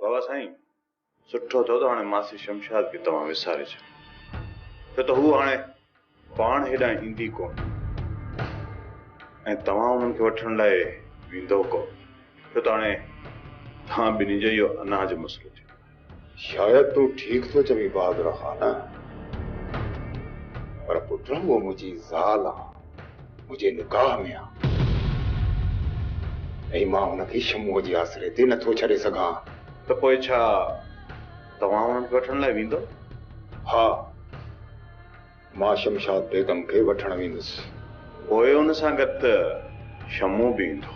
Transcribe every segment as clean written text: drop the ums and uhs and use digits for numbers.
बाबा साईं सुठो तो हाणे मासी शमशाद के तव्हां विसारे छो तो हू हाणे पाण हेॾां ईंदी कोन ऐं तव्हां उन्हनि खे वठण लाइ वेंदो कोन छो त हाणे तव्हां ॿिन्ही जो इहो अनाज मसलो थियो। शायद तू ठीक तो चवी बहादुर खान, पर पुट वो मुझी ज़ाल आ, मुझे निकाह में आ ऐं मां हुनखे शमूअ जे आसरे ते नथो छॾे सघां। त पोइ छा तव्हां उन्हनि खे वठण लाइ वेंदो? हा, मां शमशाद बेगम खे वठण वेंदुसि। पोइ उन सां गॾु त शमू बि ईंदो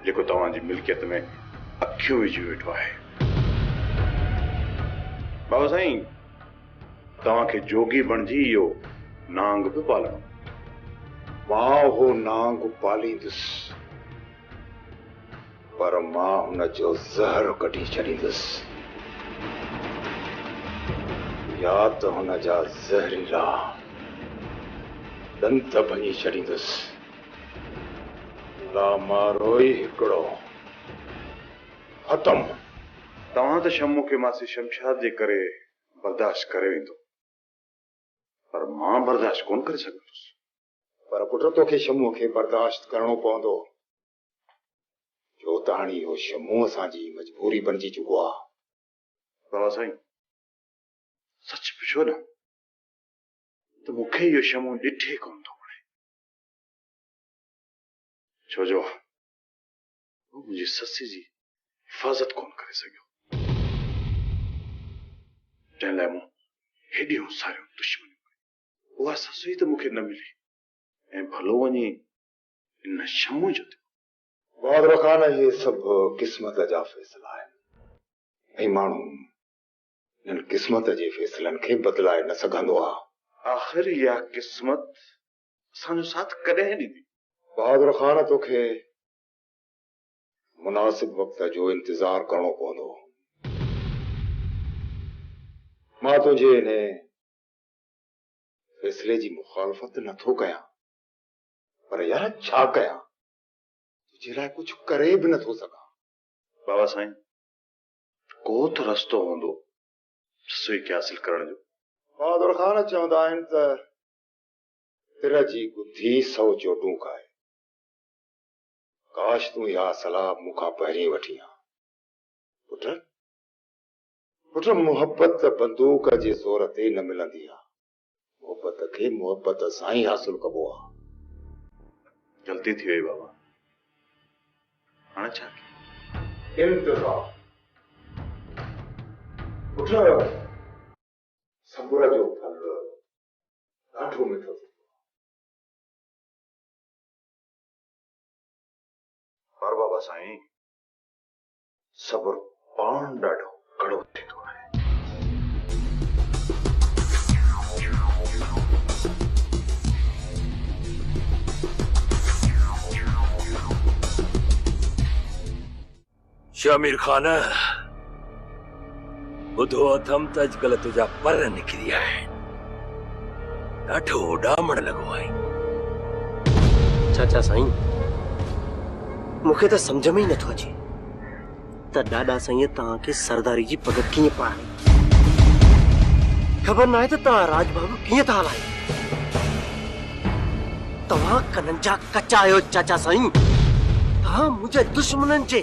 जेको तव्हांजी मिल्कियत में अखियूं विझी वेठो आहे। बाबा साईं तव्हांखे जोगी बणिजी इहो नांग बि पालणो। मां हो नांग पालींदुसि, पर मां हुन जो ज़हर कढी छॾींदुसि, या त हुन जा ज़हरीला दंत भञी छॾींदुसि। लामारो ई हिकिड़ो ख़तम। तव्हां त शमू खे मासी शमशाद जे करे बर्दाश्त करे वेंदो, पर मां बर्दाश्त कोन करे सघंदुसि। पर पुट तोखे शमूअ खे बर्दाश्त करणो पवंदो, छो त हाणे इहो शमूअ सां जी मजबूरी बणिजी चुको आहे। बाबा साईं सच पुछो न त मूंखे इहो शमू ॾिठे कोन थो वणे, छो जो मुंहिंजी सस जी हिफ़ाज़त कोन करे सघियो, जंहिं लाइ मूं हेॾियूं सारियूं दुश्मनियूं कयूं। उहा सस ई त मूंखे न मिली ऐं भलो वञी इन शमू जो थियो। बहादुर खान ये सभु क़िस्मत जा फ़ैसला आहिनि ऐं माण्हू इन क़िस्मत जे फ़ैसलनि खे बदिलाए न सघंदो आहे। आख़िर इहा क़िस्मत असांजो साथ कॾहिं ॾींदी? बहादुर खान तोखे मुनासिब वक्त जो इंतज़ार करणो पवंदो। मां तुंहिंजे इन फ़ैसले जी मुखालफ़त नथो कयां, पर यार छा कयां, तुंहिंजे लाइ कुझु करे बि नथो सघां। बाबा साईं को त रस्तो हूंदो रसोई खे हासिल करण जो। बहादुर खान चवंदा आहिनि त तिर जी गुधी 100 चोटूं खाए। काश तूं इहा सलाह मूंखां पहिरीं वठी हा। पुट मुहबत बंदूक जे ज़ोर ते न मिलंदी आहे, मुहबत खे मुहबत सां ई हासिल कबो आहे। ग़लती थी वई बाबा, हाणे छा इंतज़ार। पुट सब्र जो फल ॾाढो मिठो थींदो आहे। पर बाबा साईं सब्र पाण ॾाढो कड़ो थींदो आहे। शामिर खान ॿुधो अथमि त अॼुकल्ह तुंहिंजा पर निकिरी विया आहिनि, ॾाढो उॾामण लॻो आहे। चाचा साईं मूंखे त सम्झ में ई नथो अचे त ॾाॾा साईं तव्हांखे सरदारी जी पग कीअं पाढ़ी। ख़बर न आहे त तव्हां राजबाग कीअं था हलायो। तव्हां कननि जा कचा आहियो चाचा साईं। तव्हां मुंहिंजे दुश्मननि जे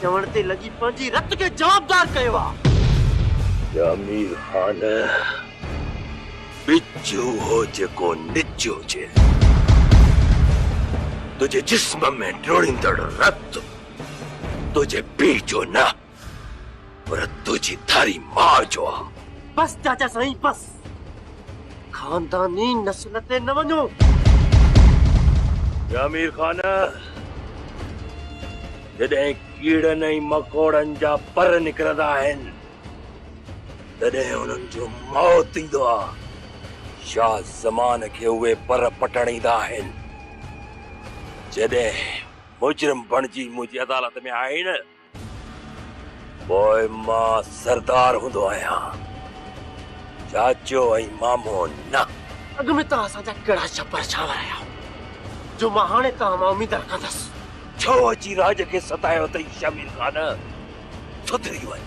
चवण ते लॻी पंहिंजी रत खे जवाबदार कयो आहे। शामिर खान बिजू हो जेको निजो हुजे, तुझे जिस्म में डोड़ींदड़ रत तुझे पीउ जो न पर तुझी थारी मां जो आहे। बस चाचा साईं बस, खानदानी नस्ल ते न वञो। शामिर खान जॾहिं कीड़नि ऐं मकोड़नि जा पर निकिरंदा आहिनि तॾहिं उन्हनि जो मौत ईंदो आहे। शाह ज़मान खे उहे पर पटण ईंदा आहिनि। जॾहिं मुजरिम बणिजी मुंहिंजी अदालत में आहे न, पोइ मां सरदार हूंदो आहियां, चाचो ऐं मामो न। अॻु में तव्हां असांजा कहिड़ा छपर छावर आया जो मां हाणे तव्हां मां उमीद रखंदसि। छो अची राज खे सतायो अथई शामिर खान? सुधरी वञ,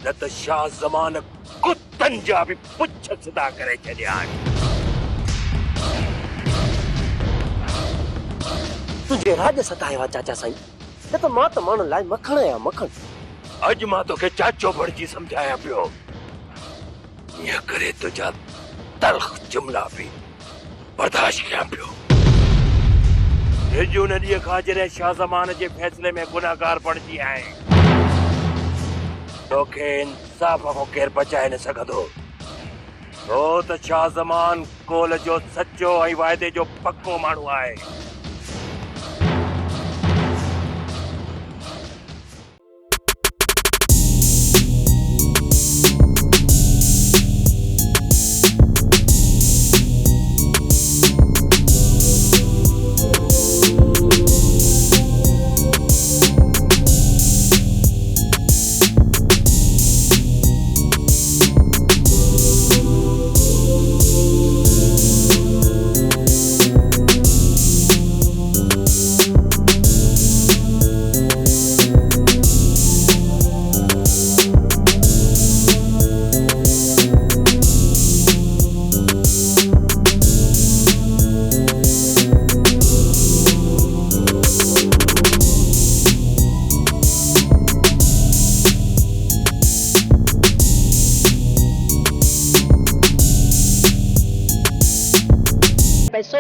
न त शाह ज़मान कुत्तनि जा बि पुछ सिधा करे छॾिया आहिनि। तुंहिंजे राज सतायो आहे चाचा साईं, न त मां त माण्हुनि लाइ मखण आहियां, मखण। अॼु मां तोखे चाचो बणिजी सम्झाया पियो, ईअं करे तुंहिंजा तल्ख़ जुमला बि बर्दाश्त कयां पियो। वेझो उन ॾींहं खां जॾहिं शाह ज़मान जे फ़ैसिले में गुनाहगार बणिजी आहीं, तोखे इंसाफ़ खां केरु बचाए न सघंदो। छो त शाह ज़मान कोल जो सचो ऐं वाइदे जो पक्को माण्हू आहे। पैसो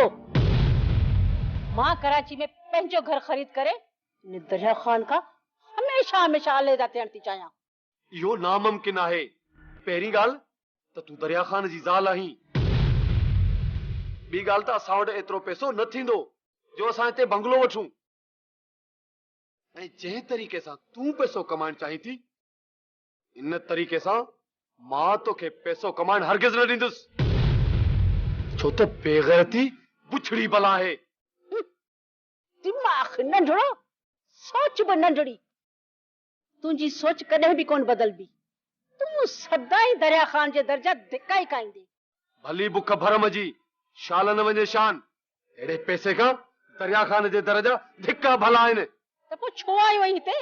मां कराची में पंहिंजो घर खरीद करे दरिया खान का हमेशा हमेशा अलहदा थियण थी चाहियां। इहो नामुमकिन आहे। पहिरीं ॻाल्हि त तूं दरिया खान जी ज़ाल आहीं, ॿी ॻाल्हि त असां वटि एतिरो पैसो न थींदो जो असां हिते बंगलो वठूं। ऐं जंहिं तरीक़े सां तूं पैसो कमाइण चाहीं थी, इन तरीक़े सां मां तोखे पैसो कमाइण हरगिज़ न ॾींदुसि, छो त बेग़ैरती बुछड़ी बला आहे। दिमाग़ नंढड़ो, सोच बि नंढड़ी। तुंहिंजी सोच कॾहिं बि कोन बदलबी। तूं सदाई दरिया खान जे दर्जा धिका ई खाईंदी। भली बुख भरम जी शाल न वञे शान। अहिड़े पैसे खां दरिया खान जे दर जा धिका भला आहिनि। त पोइ छो आयो आहीं हिते?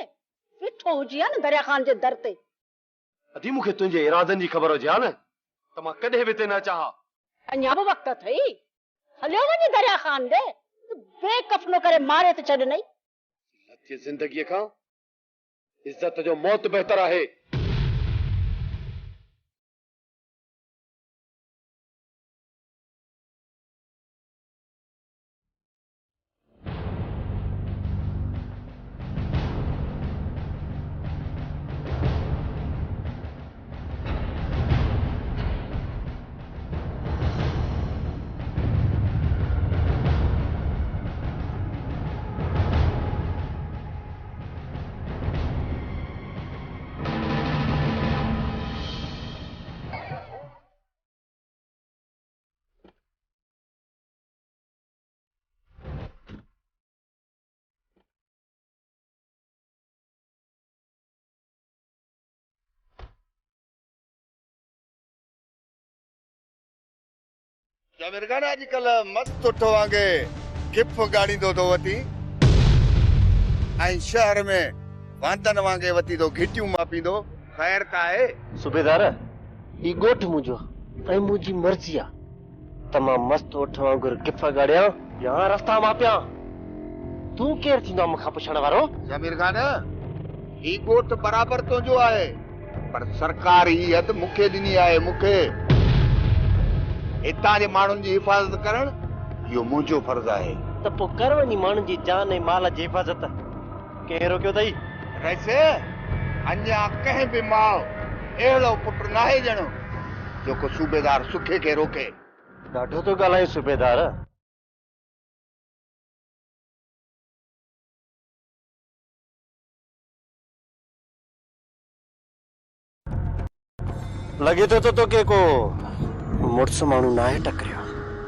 वेठो हुजी हा न दरिया खान जे दर ते। अदी मूंखे तुंहिंजे इरादनि जी ख़बर हुजे हा न, त मां कॾहिं बि हिते न चाहां। अञा बि वक़्तु अथई, हलियो वञे दरिया खान ॾे, बेकफ़नो करे मारे त छॾ नई। लथी ज़िंदगीअ खां इज़त जो मौत बहितर आहे। जमीरगान अॼुकल्ह मस्त सुठो वांगे गिफ गाड़ींदो थो वठी ऐं शहर में वांदन वांगे वठी थो घिटियूं मापींदो। ख़ैर त आहे सूबेदार, ही ॻोठ मुंहिंजो ऐं मुंहिंजी मर्ज़ी आहे त मां मस्त ओठ वांगुरु गिफ गाड़ियां या रस्ता मापियां। तूं केरु थींदो मूंखां पुछण वारो? जमीरगान, ही ॻोठ बराबर तुंहिंजो आहे, पर सरकार ही हद मूंखे ॾिनी आहे। मूंखे हितां जे माण्हुनि जी हिफ़ाज़त करण इहो मुंहिंजो फर्ज़ आहे। त पोइ कर वञी माण्हुनि जी जान ऐं माल जी हिफ़ाज़त। कंहिं रोकियो अथई? वैसे अञा कंहिं बि माउ अहिड़ो पुटु नाहे ॼणो जेको सूबेदार सुखे खे रोके। ॾाढो थो ॻाल्हाए सूबेदार। लॻे थो तोखे को मुड़ुस माण्हू नाहे टकरियो।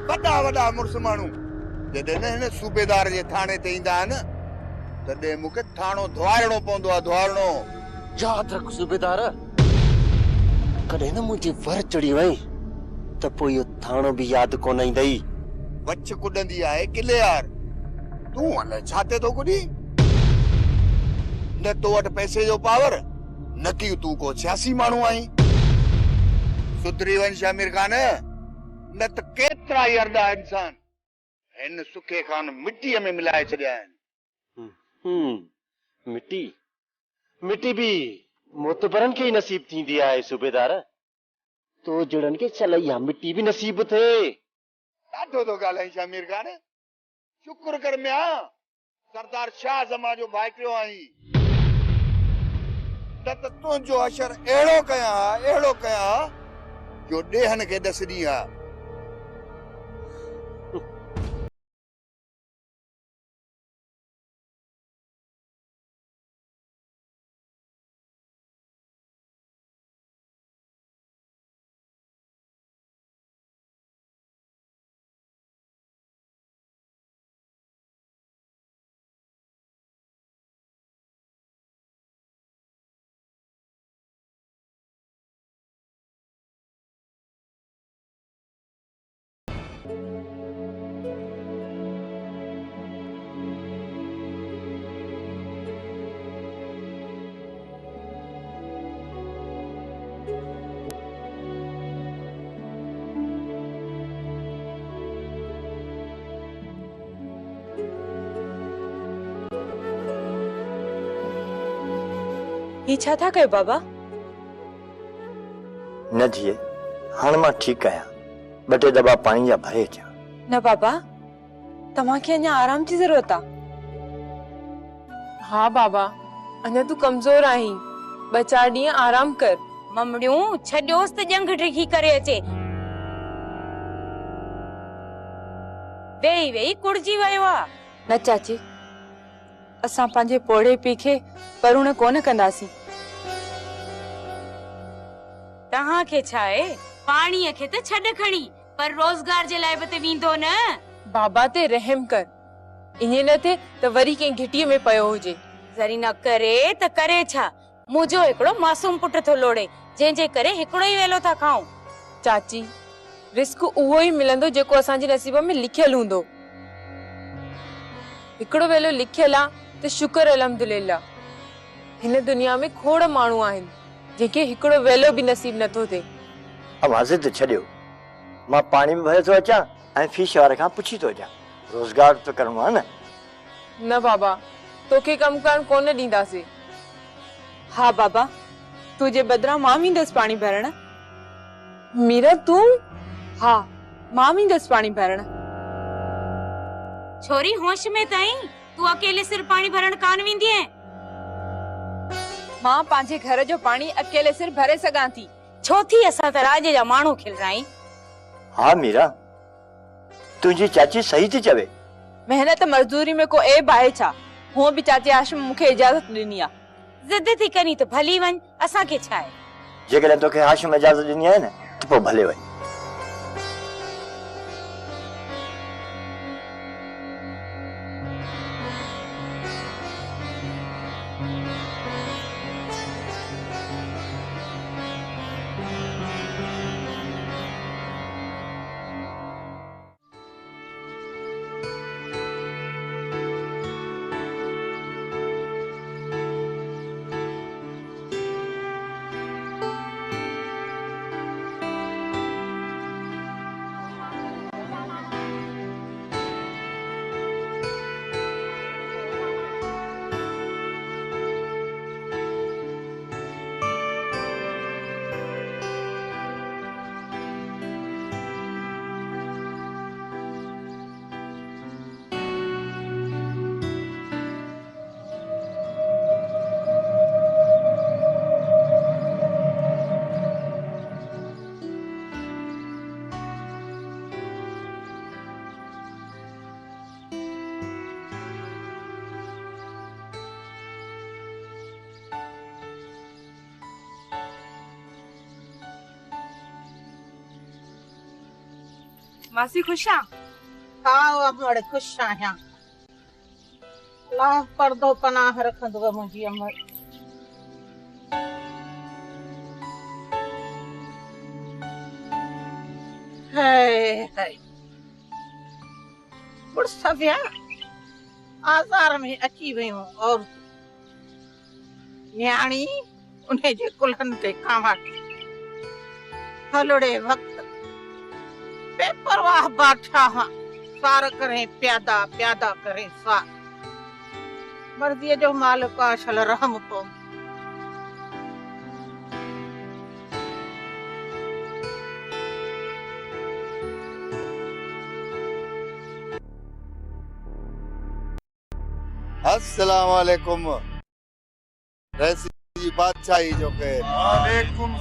वॾा वॾा मुड़ुस माण्हू जॾहिं न हिन सूबेदार जे थाणे ते ईंदा आहिनि तॾहिं मूंखे थाणो धुआरणो पवंदो आहे। धुआरणो यादि रख सूबेदार, कॾहिं न मुंहिंजी वर चढ़ी वई त पोइ इहो थाणो बि यादि कोन ईंदई। वछ कुॾंदी आहे किले यार, तूं अलाए छा ते थो कुॾी। न तो वटि पैसे जो पावर न की तूं को सियासी माण्हू आहीं। सुधरी वञ शामिर खान, न त केतिरा ई अर्धा इंसान हिन सुखे खान मिटीअ में मिलाए छॾिया आहिनि। मिट्टी मिट्टी भी मोतबरन के ही नसीब थींदी आहे सूबेदार। तो जड़न के चलैया मिट्टी भी नसीब थे। ॾाढो थो ॻाल्हाईं शामिर खान। शुक्र कर मिया सरदार शाह जमा जो भाइटियो आहीं, न त तुंहिंजो अशर अहिड़ो कयां जो ॾेहन खे ॾसणी आहे। ये छा था कयो बाबा? न थिए हाणे मां ठीकु आहियां। ॿ टे दॿा पाणी जा भरे अचां। न बाबा, तव्हांखे अञा आराम जी ज़रूरत आहे। हाँ बाबा, अञा तू कमज़ोर आहीं। 2-4 ॾींहं आराम कर। ममड़ियूं छॾियोसि त जंग टिकी करे अचे। वेई वेई कुड़जी वियो आहे। न चाची, असां पंहिंजे पोड़े पीउ खे परुण कोन कंदासीं। तव्हांखे छा आहे? पाणीअ खे त छॾ खणी, पर रोज़गार जे लाइ बि त वेंदो न। बाबा ते रहम कर। इएं न थे त वरी कंहिं घिटीअ में पियो हुजे। ज़री न करे त करे छा? मुंहिंजो हिकिड़ो मासूम पुट थो लोड़े, जंहिंजे करे हिकिड़ो ई वेलो था खाऊं। चाची, रिस्क उहो ई मिलंदो जेको असांजे नसीब में लिखियल हूंदो। हिकिड़ो वेलो लिखियल आहे त शुक्र अल्हम्दुलिल्लाह। हिन दुनिया में खोड़ माण्हू आहिनि जेके हिकिड़ो वेलो भी नसीब नथो थे। अब ज़िद छॾियो, मां पाणी में भरे थो अचां ऐं फीस वारे खां पुछी थो अचां। रोज़गार तो करणो आहे न। न बाबा, तोखे कम करण कोन ॾींदासीं। हाँ बाबा, तुझे बदरा मां वेंदसि पाणी भरण। मीरा तूं? हाँ, मां वेंदसि पाणी भरण। छोरी होश में ताईं, तू अकेले सिर पानी भरण कान वेंदी है। मां पंहिंजे घर जो पानी अकेले सिर भरे सघां थी। छो थी असां त राज जा माण्हू खिलराई। हाँ मीरा, तुझी चाची सही थी चवे। मेहनत मजदूरी में को ऐब आहे छा? हुआ भी चाची आशम मूंखे इजाजत ॾिनी आहे। जिद थी कनी त भली वञ, असांखे छा आहे? जेकॾहिं तोखे हाशिम इजाज़त ॾिनी आहे न त पोइ भले वञ। मासी खुश आ? हाँ बड़े खुश आहियां। अल्लाह पर्दो पनाह रखंदो मुंहिंजी अमर। हाय बुढ़ सफिया आज़ार में अची वियूं और न्याणी उन्हें जे कुल्हन ते कावाटी हलड़े वक्त बेपरवाह बाठा हा सार करें प्यादा प्यादा करें सार मर्जीअ जो मालिक आशल रहम पो अस्सलाम वालेकुम रईस जी बादशाही जो के वालेकुम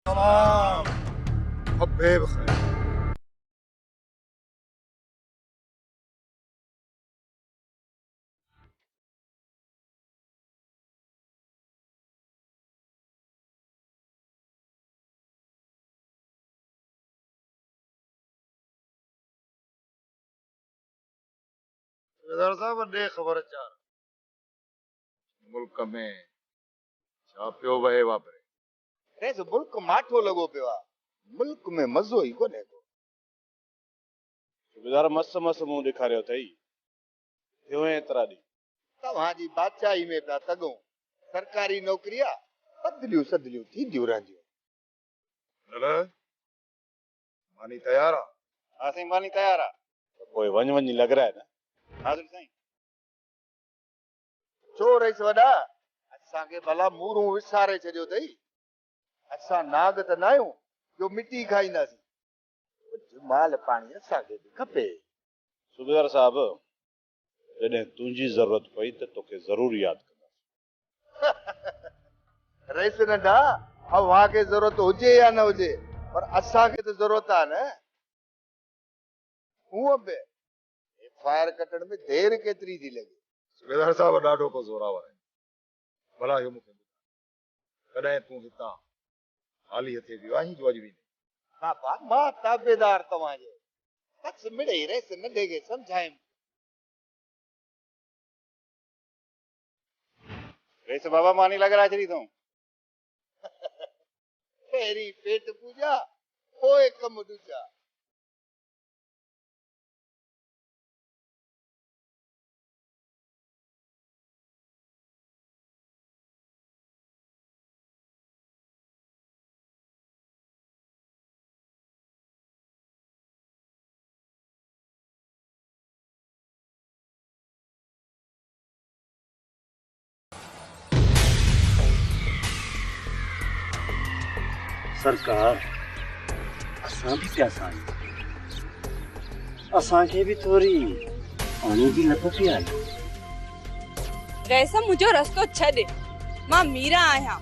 सलाम खब्बे बखैर साहब ने खबर चार मुल्क में छा पियो वहे वापरे रेस मुल्क माठो लगो पियो आहे मुल्क में मज़ो ई कोन्हे को सूबेदार मस्त मस्त मुंहुं ॾेखारियो अथई थियो एतिरा ॾींहं तव्हांजी बादशाही में पिया तगूं सरकारी नौकरी आहे बदलियूं सदलियूं थींदियूं रहंदियूं मानी तयार आहे हा साईं मानी तयार आहे पोइ वञ लॻराए न हाज़िर साईं छो रईस वॾा असांखे भला मूरूं विसारे छॾियो अथई असां नाग त न आहियूं जो मिटी खाईंदासीं माल पाणी असांखे बि खपे सूबेदार साहब जॾहिं तुंहिंजी ज़रूरत पई त तोखे ज़रूर यादि कंदासीं रईस नंढा अव्हांखे ज़रूरत हुजे या न हुजे पर असांखे त ज़रूरत आहे न हूअं बि फायर कटण में देर केतिरी थी लॻे सूबेदार साहब ॾाढो को ज़ोरावर आहे भला इहो मूंखे ॿुधाए कॾहिं तूं हितां हाली हथे वियो आहीं जो अॼु बि बाबा मां ताबेदार तव्हांजो बस मिड़े ई रईस नंढे खे सम्झाइम रेस बाबा मानी लॻराए छॾी अथऊं पहिरीं पेट पूजा पोइ कम दूजा सरकार असां बि प्यासा आहियूं असांखे बि थोरी पाणी जी लत पई आहे रईस मुंहिंजो रस्तो छॾ मां मीरा आहियां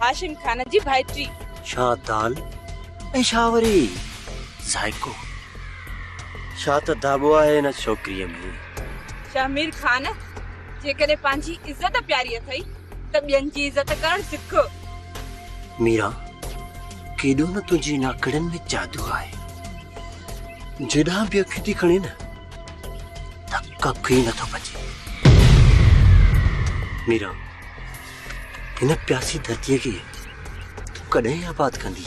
हाशिम खान जी भाइटी छा दाल ऐं छा वरी ज़ाइको छा त दाबो आहे न छोकिरीअ में शमीर खान जेकॾहिं पंहिंजी इज़त प्यारी अथई त ॿियनि जी इज़त करणु सिख मीरा केॾो न तुंहिंजी नाकड़नि में जादू आहे जेॾां बि अखि थी खणे न त कख ई नथो बचे मीरा हिन प्यासी धरतीअ खे तूं कॾहिं आबाद कंदी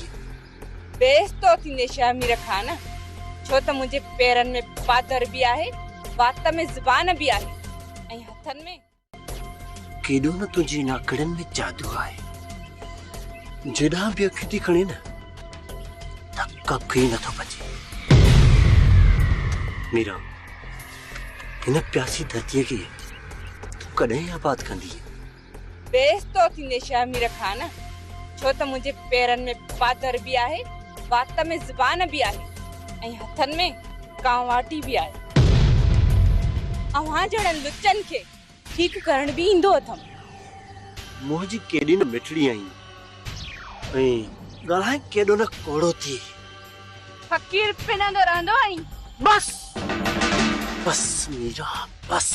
बेस तो थींदे शमीर खान छो त मुंहिंजे पेरनि में पादर बि आहे वात में ज़ुबान बि आहे ऐं हथनि में केॾो न तुंहिंजी नाकड़नि में जादू आहे जेॾां बि अखि थी खणे न त कख ई नथो बचे मीरा हिन प्यासी धरतीअ खे तूं कॾहिं आबाद कंदी बेस तो थींदे शमीर खान छो त मुंहिंजे पेरनि में पादर बि आहे वात में ज़ुबान बि आहे ऐं हथनि में कांवाटी बि आहे अव्हां जहिड़नि लुचनि खे ठीकु करण बि ईंदो अथमि मुंहुं जी केॾी न मिठड़ी आहीं ऐं ॻाल्हाए केॾो न कोड़ो थी फ़क़ीर पिनंदो रहंदो आहीं बस बस मीरा बस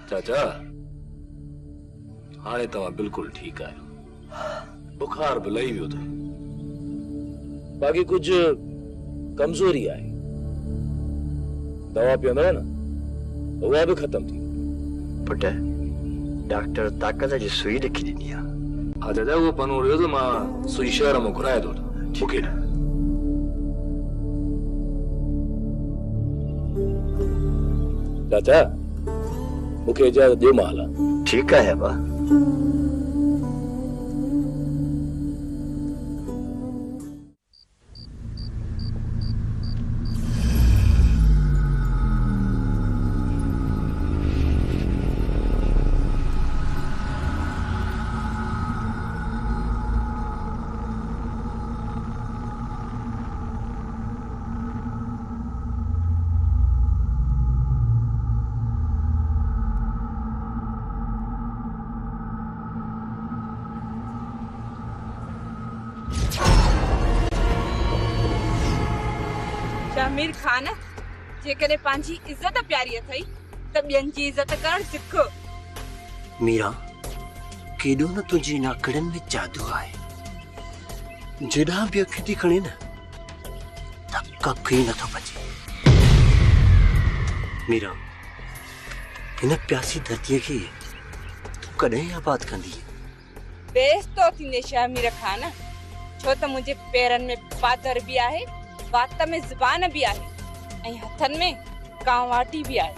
चाचा हाणे तव्हां बिल्कुलु ठीकु आहियो बुखार बि लही वियो अथई बाक़ी कुझु कमज़ोरी आहे दवा पीअंदव न उहा बि ख़तम थी। पुट डॉक्टर ताक़त जी सुई लिखी ॾिनी आहे। हा दादा उहो पनो हुयो त मां सुई शहर मां घुराए थो मूंखे चाचा मूंखे इजाज़त ॾियो मां हलां। ठीकु आहे बा। शामिर खान जेकॾहिं पंहिंजी इज़त प्यारी अथई त ॿियनि जी इज़त करण सिख। मीरा केॾो न तुंहिंजी नाकड़नि में जादू आहे। जेॾां बि अखि थी खणे न त कख ई नथो बचे। मीरा हिन प्यासी धरतीअ खे तूं कॾहिं आबाद कंदी? बेस तो थींदे शामिर खान, छो त मुंहिंजे पेरनि में पादर बि आहे, वात में ज़ुबान भी आहे ऐं हथनि में कांवाटी भी आहे।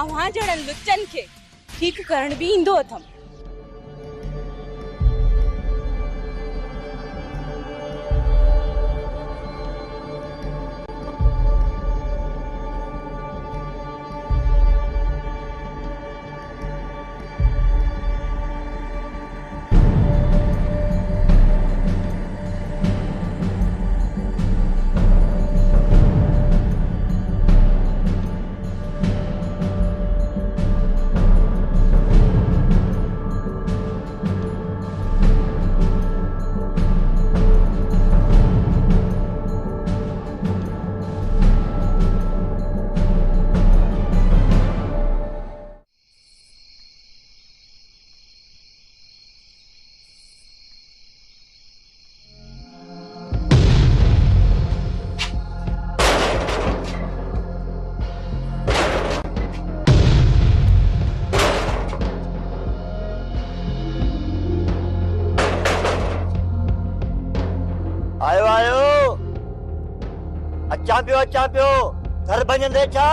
अव्हां जहिड़नि लुचनि खे ठीकु करण भी ईंदो अथमि। अचा पियो घर भॼंदे छा?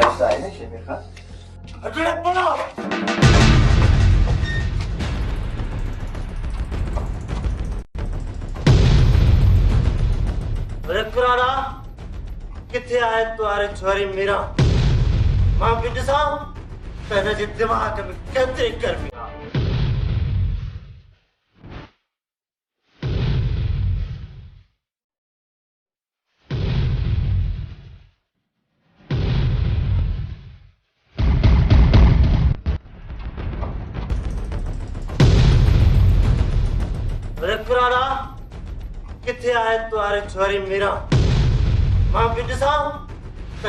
ऐसा है ना शेर खान? अरे पड़ा कुराना किथे आहे तुम्हारे छोरी मीरा? मां बि ॾिसां त हिन जे दिमाग़ में केतिरी गर्मी आहे। अरे कुराना किथे आहे तुम्हारे छोरी मीरा? मां बि ॾिसां